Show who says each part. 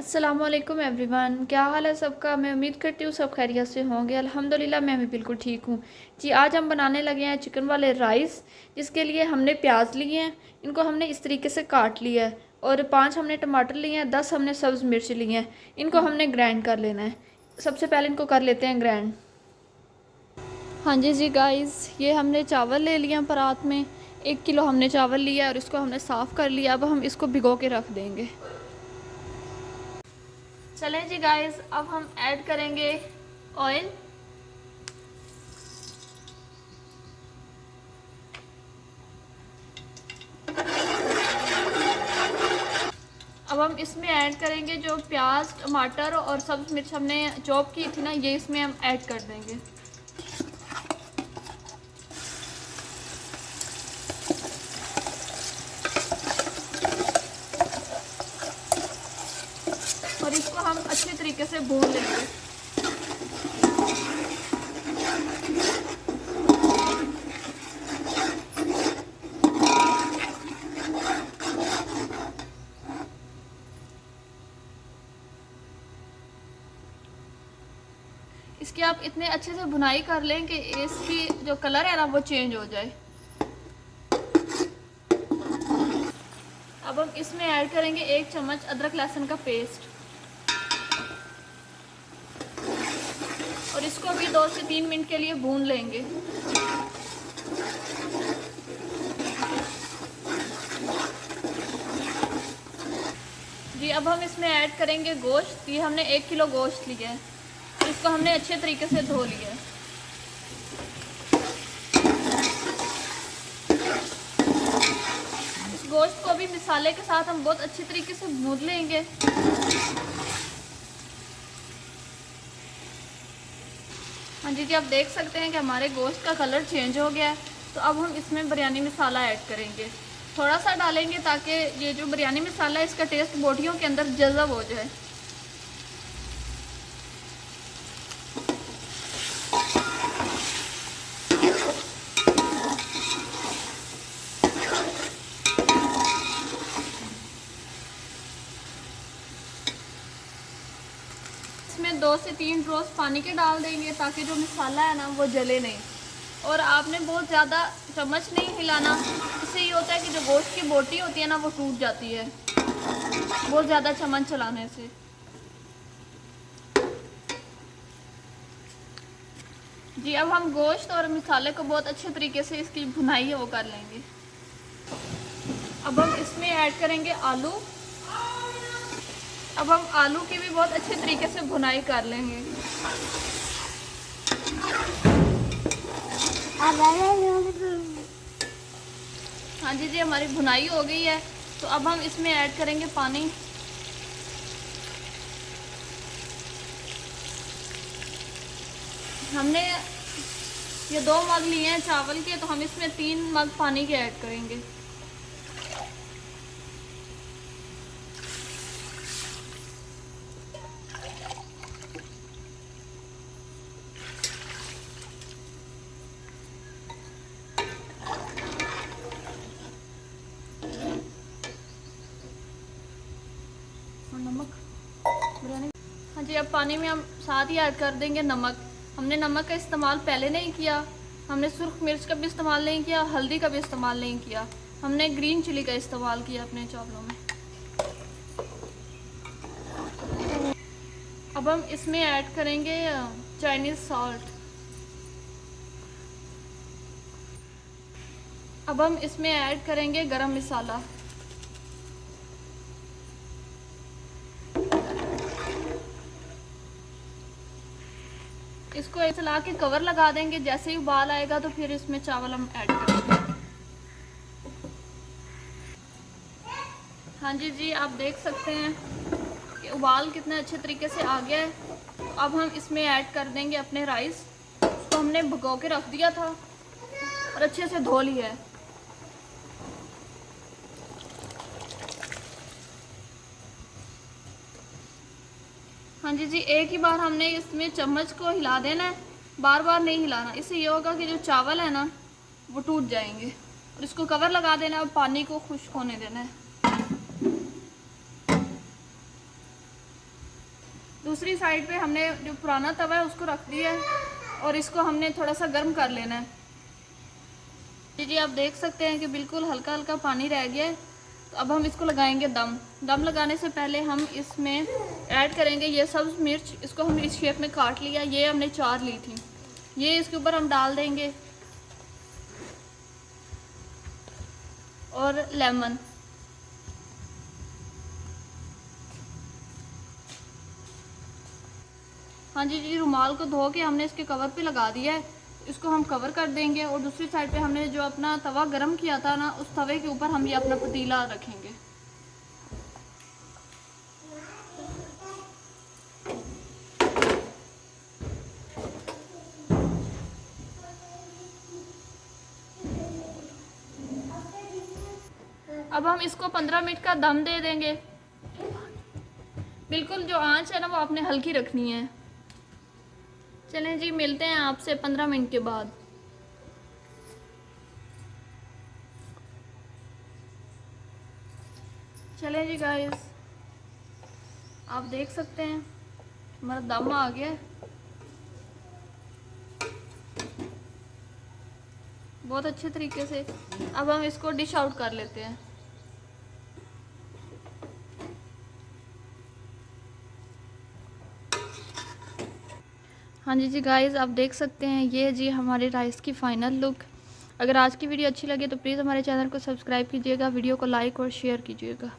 Speaker 1: अस्सलामुअलैकुम एवरीवन, क्या हाल है सबका। मैं उम्मीद करती हूँ सब खैरियत से होंगे। अल्हम्दुलिल्लाह मैं भी बिल्कुल ठीक हूँ जी। आज हम बनाने लगे हैं चिकन वाले राइस, जिसके लिए हमने प्याज लिए हैं। इनको हमने इस तरीके से काट लिया है और 5 हमने टमाटर लिए हैं, 10 हमने सब्ज़ मिर्च लिए हैं। इनको हमने ग्राइंड कर लेना है। सबसे पहले इनको कर लेते हैं ग्राइंड। हाँ जी गाइस, ये हमने चावल ले लिया परात में। 1 किलो हमने चावल लिया और इसको हमने साफ़ कर लिया। अब हम इसको भिगो के रख देंगे। चलें जी गाइस, अब हम ऐड करेंगे ऑयल। अब हम इसमें ऐड करेंगे जो प्याज, टमाटर और सब्ज़ मिर्च हमने चॉप की थी ना, ये इसमें हम ऐड कर देंगे। और इसको हम अच्छे तरीके से भून लेंगे। इसकी आप इतने अच्छे से भुनाई कर लें कि इसकी जो कलर है ना वो चेंज हो जाए। अब हम इसमें ऐड करेंगे 1 चम्मच अदरक लहसुन का पेस्ट और इसको भी 2 से 3 मिनट के लिए भून लेंगे। जी, अब हम इसमें ऐड करेंगे गोश्त। ये हमने 1 किलो गोश्त लिया है। इसको हमने अच्छे तरीके से धो लिया है। इस गोश्त को भी मसाले के साथ हम बहुत अच्छे तरीके से भून लेंगे। हाँ जी, आप देख सकते हैं कि हमारे गोश्त का कलर चेंज हो गया है। तो अब हम इसमें बिरयानी मसाला ऐड करेंगे। थोड़ा सा डालेंगे ताकि ये जो बिरयानी मसाला है इसका टेस्ट बोटियों के अंदर जज़ब हो जाए। इसमें 2 से 3 ड्रॉप्स पानी के डाल देंगे ताकि जो मसाला है ना वो जले नहीं। और आपने बहुत ज़्यादा चम्मच नहीं हिलाना। इससे ये होता है कि जो गोश्त की बोटी होती है ना वो टूट जाती है बहुत ज़्यादा चम्मच चलाने से। जी, अब हम गोश्त और मसाले को बहुत अच्छे तरीके से इसकी भुनाई है वो कर लेंगे। अब हम इसमें ऐड करेंगे आलू। अब हम आलू की भी बहुत अच्छे तरीके से भुनाई कर लेंगे। हाँ जी, हमारी भुनाई हो गई है। तो अब हम इसमें ऐड करेंगे पानी। हमने ये 2 मग लिए हैं चावल के, तो हम इसमें 3 मग पानी के ऐड करेंगे। और नमक बिरयानी। हाँ जी, अब पानी में हम साथ ही ऐड कर देंगे नमक। हमने नमक का इस्तेमाल पहले नहीं किया। हमने सुर्ख मिर्च का भी इस्तेमाल नहीं किया, हल्दी का भी इस्तेमाल नहीं किया। हमने ग्रीन चिली का इस्तेमाल किया अपने चावलों में। अब हम इसमें ऐड करेंगे चाइनीज़ सॉल्ट। अब हम इसमें ऐड करेंगे गरम मसाला। इसको ऐसे ला के कवर लगा देंगे। जैसे ही उबाल आएगा तो फिर इसमें चावल हम ऐड करेंगे। हाँ जी, आप देख सकते हैं कि उबाल कितने अच्छे तरीके से आ गया है। तो अब हम इसमें ऐड कर देंगे अपने राइस। उसको हमने भिगो के रख दिया था और अच्छे से धो लिया है। हाँ जी, एक ही बार हमने इसमें चम्मच को हिला देना है, बार बार नहीं हिलाना। इससे ये होगा कि जो चावल है ना वो टूट जाएंगे। और इसको कवर लगा देना और पानी को खुश्क होने देना है। दूसरी साइड पे हमने जो पुराना तवा है उसको रख दिया है और इसको हमने थोड़ा सा गर्म कर लेना है। जी आप देख सकते हैं कि बिल्कुल हल्का हल्का पानी रह गया है। तो अब हम इसको लगाएंगे दम। दम लगाने से पहले हम इसमें ऐड करेंगे ये सब्ज़ मिर्च। इसको हम इस शेप में काट लिया, ये हमने 4 ली थी, ये इसके ऊपर हम डाल देंगे। और लेमन, हाँ जी रुमाल को धो के हमने इसके कवर पे लगा दिया है। इसको हम कवर कर देंगे और दूसरी साइड पे हमने जो अपना तवा गरम किया था ना, उस तवे के ऊपर हम ये अपना पतीला रखेंगे। अब हम इसको 15 मिनट का दम दे देंगे। बिल्कुल जो आंच है ना वो आपने हल्की रखनी है। चलें जी, मिलते हैं आपसे 15 मिनट के बाद। चलें जी गाइस, आप देख सकते हैं हमारा दम आ गया है बहुत अच्छे तरीके से। अब हम इसको डिश आउट कर लेते हैं। हाँ जी गाइस, आप देख सकते हैं ये जी हमारे राइस की फ़ाइनल लुक। अगर आज की वीडियो अच्छी लगे तो प्लीज़ हमारे चैनल को सब्सक्राइब कीजिएगा, वीडियो को लाइक और शेयर कीजिएगा।